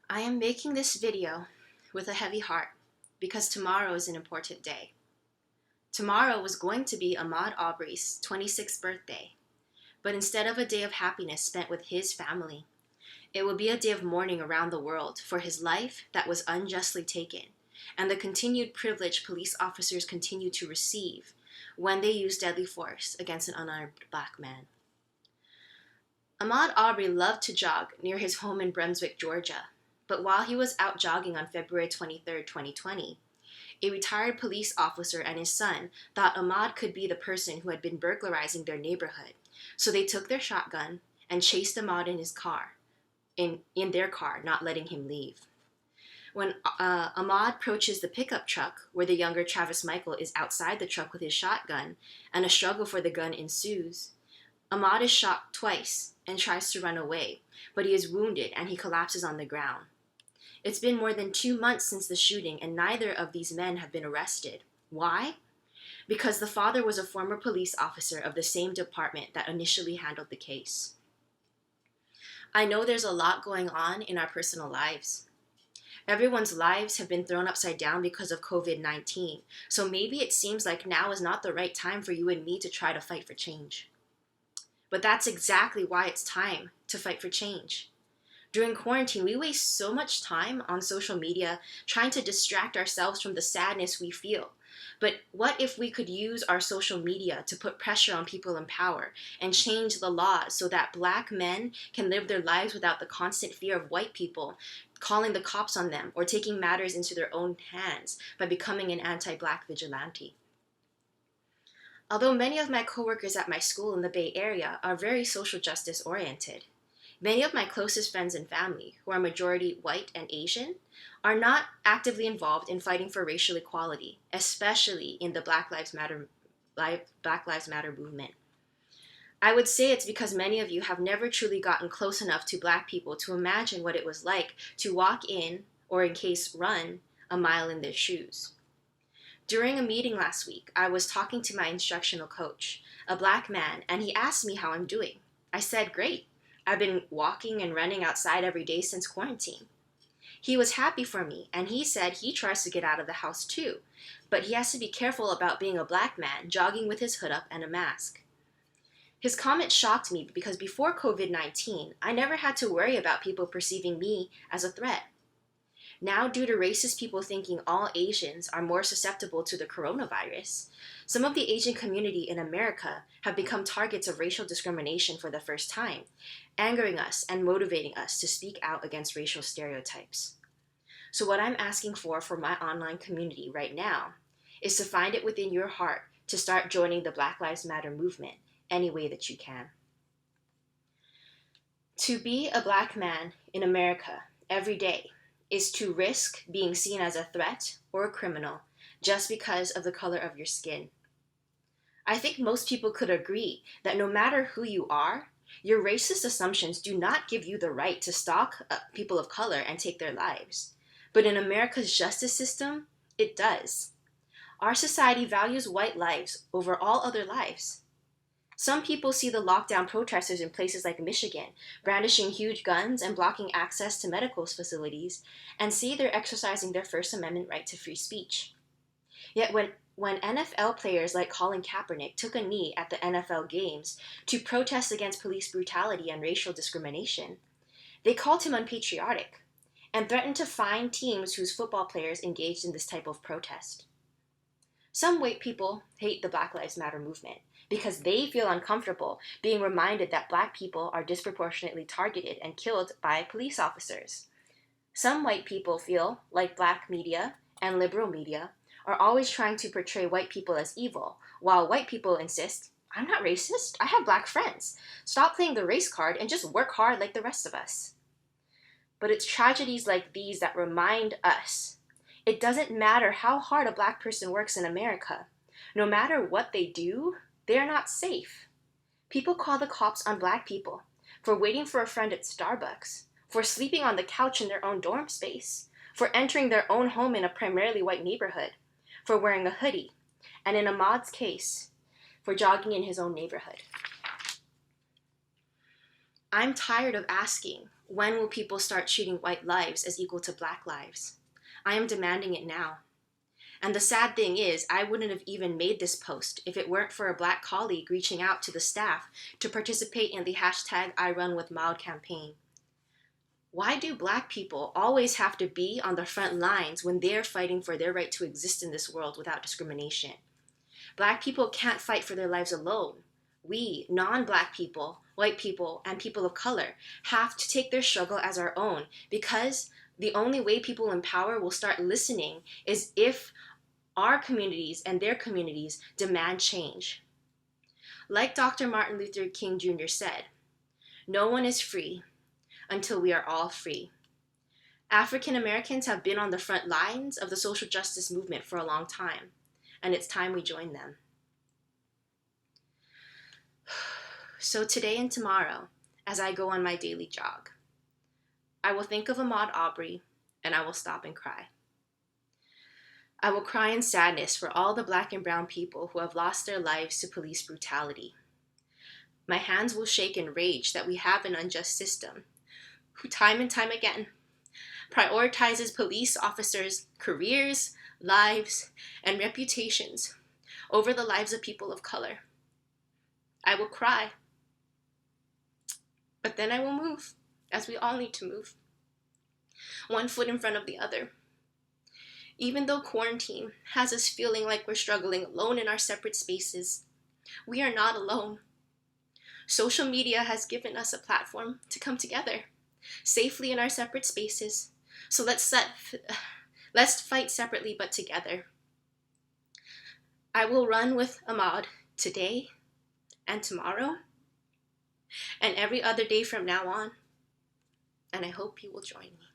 I am making this video with a heavy heart because tomorrow is an important day. Tomorrow was going to be Ahmaud Arbery's 26th birthday, but instead of a day of happiness spent with his family, it will be a day of mourning around the world for his life that was unjustly taken and the continued privilege police officers continue to receive when they use deadly force against an unarmed black man. Ahmaud Arbery loved to jog near his home in Brunswick, Georgia, but while he was out jogging on February 23, 2020, a retired police officer and his son thought Ahmaud could be the person who had been burglarizing their neighborhood, so they took their shotgun and chased Ahmaud in his car, in their car, not letting him leave. When Ahmaud approaches the pickup truck, where the younger Travis Michael is outside the truck with his shotgun, and a struggle for the gun ensues, Ahmaud is shot twice and tries to run away, but he is wounded and he collapses on the ground. It's been more than 2 months since the shooting, and neither of these men have been arrested. Why? Because the father was a former police officer of the same department that initially handled the case. I know there's a lot going on in our personal lives. Everyone's lives have been thrown upside down because of COVID-19, so maybe it seems like now is not the right time for you and me to try to fight for change. But that's exactly why it's time to fight for change. During quarantine, we waste so much time on social media trying to distract ourselves from the sadness we feel. But what if we could use our social media to put pressure on people in power and change the laws so that black men can live their lives without the constant fear of white people calling the cops on them or taking matters into their own hands by becoming an anti-black vigilante? Although many of my coworkers at my school in the Bay Area are very social justice oriented, many of my closest friends and family, who are majority white and Asian, are not actively involved in fighting for racial equality, especially in the Black Lives Matter movement. I would say it's because many of you have never truly gotten close enough to black people to imagine what it was like to walk in, or in case run, a mile in their shoes. During a meeting last week, I was talking to my instructional coach, a black man, and he asked me how I'm doing. I said, great. I've been walking and running outside every day since quarantine. He was happy for me, and he said he tries to get out of the house too, but he has to be careful about being a black man jogging with his hood up and a mask. His comment shocked me because before COVID-19, I never had to worry about people perceiving me as a threat. Now, due to racist people thinking all Asians are more susceptible to the coronavirus, some of the Asian community in America have become targets of racial discrimination for the first time, angering us and motivating us to speak out against racial stereotypes. So what I'm asking for my online community right now is to find it within your heart to start joining the Black Lives Matter movement any way that you can. To be a black man in America every day is to risk being seen as a threat or a criminal just because of the color of your skin. I think most people could agree that no matter who you are, your racist assumptions do not give you the right to stalk people of color and take their lives. But in America's justice system, it does. Our society values white lives over all other lives. Some people see the lockdown protesters in places like Michigan brandishing huge guns and blocking access to medical facilities and see they're exercising their First Amendment right to free speech. Yet when NFL players like Colin Kaepernick took a knee at the NFL games to protest against police brutality and racial discrimination, they called him unpatriotic and threatened to fine teams whose football players engaged in this type of protest. Some white people hate the Black Lives Matter movement because they feel uncomfortable being reminded that black people are disproportionately targeted and killed by police officers. Some white people feel like black media and liberal media are always trying to portray white people as evil, while white people insist, I'm not racist, I have black friends. Stop playing the race card and just work hard like the rest of us. But it's tragedies like these that remind us it doesn't matter how hard a black person works in America. No matter what they do, they are not safe. People call the cops on black people for waiting for a friend at Starbucks, for sleeping on the couch in their own dorm space, for entering their own home in a primarily white neighborhood, for wearing a hoodie, and in Ahmaud's case, for jogging in his own neighborhood. I'm tired of asking When will people start treating white lives as equal to black lives? I am demanding it now. And the sad thing is, I wouldn't have even made this post if it weren't for a black colleague reaching out to the staff to participate in the hashtag #RunWithMaud campaign. Why do black people always have to be on the front lines when they're fighting for their right to exist in this world without discrimination? Black people can't fight for their lives alone. We, non-black people, white people, and people of color, have to take their struggle as our own, because the only way people in power will start listening is if our communities and their communities demand change. Like Dr. Martin Luther King Jr. said, "No one is free until we are all free." African Americans have been on the front lines of the social justice movement for a long time, and it's time we join them. So today and tomorrow, as I go on my daily jog, I will think of Ahmaud Arbery, and I will stop and cry. I will cry in sadness for all the black and brown people who have lost their lives to police brutality. My hands will shake in rage that we have an unjust system who time and time again prioritizes police officers' careers, lives, and reputations over the lives of people of color. I will cry, but then I will move, as we all need to move, one foot in front of the other. Even though quarantine has us feeling like we're struggling alone in our separate spaces, we are not alone. Social media has given us a platform to come together safely in our separate spaces. So let's fight separately but together. I will run with Ahmaud today and tomorrow and every other day from now on, and I hope you will join me.